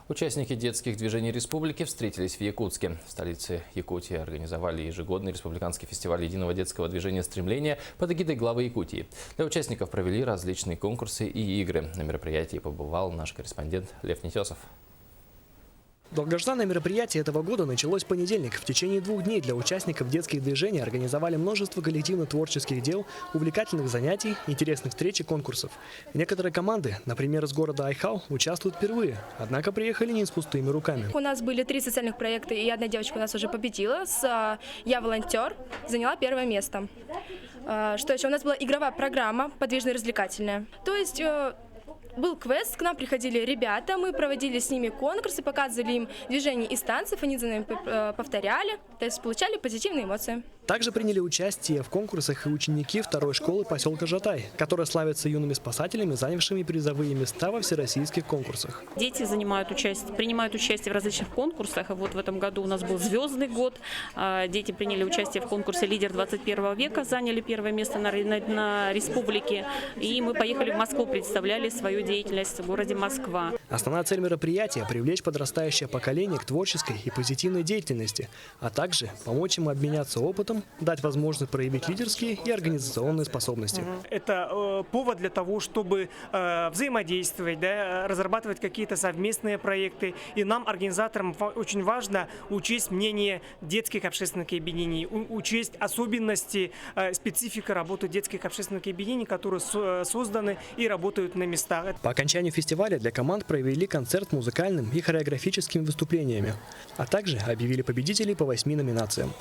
Участники детских движений республики встретились в Якутске. В столице Якутии организовали ежегодный республиканский фестиваль единого детского движения «Стремление» под эгидой главы Якутии. Для участников провели различные конкурсы и игры. На мероприятии побывал наш корреспондент Лев Нетесов. Долгожданное мероприятие этого года началось в понедельник. В течение 2 дней для участников детских движений организовали множество коллективно-творческих дел, увлекательных занятий, интересных встреч и конкурсов. Некоторые команды, например, из города Айхау, участвуют впервые, однако приехали не с пустыми руками. У нас были 3 социальных проекта, и одна девочка у нас уже победила. «Я волонтер», заняла 1-е место. Что еще? У нас была игровая программа, подвижно-развлекательная. То есть был квест, к нам приходили ребята, мы проводили с ними конкурсы, показывали им движения из танцев, они за нами повторяли, то есть получали позитивные эмоции. Также приняли участие в конкурсах и ученики 2-й школы поселка Жатай, которая славится юными спасателями, занявшими призовые места во всероссийских конкурсах. Дети принимают участие в различных конкурсах. Вот в этом году у нас был звездный год. Дети приняли участие в конкурсе «Лидер 21 века», заняли 1-е место на республике. И мы поехали в Москву, представляли свою деятельность в городе Москва. Основная цель мероприятия – привлечь подрастающее поколение к творческой и позитивной деятельности, а также помочь им обменяться опытом, дать возможность проявить лидерские и организационные способности. Это повод для того, чтобы взаимодействовать, разрабатывать какие-то совместные проекты. И нам, организаторам, очень важно учесть мнение детских общественных объединений, учесть особенности, специфика работы детских общественных объединений, которые созданы и работают на местах. По окончанию фестиваля для команд провели концерт музыкальным и хореографическими выступлениями, а также объявили победителей по 8 номинациям.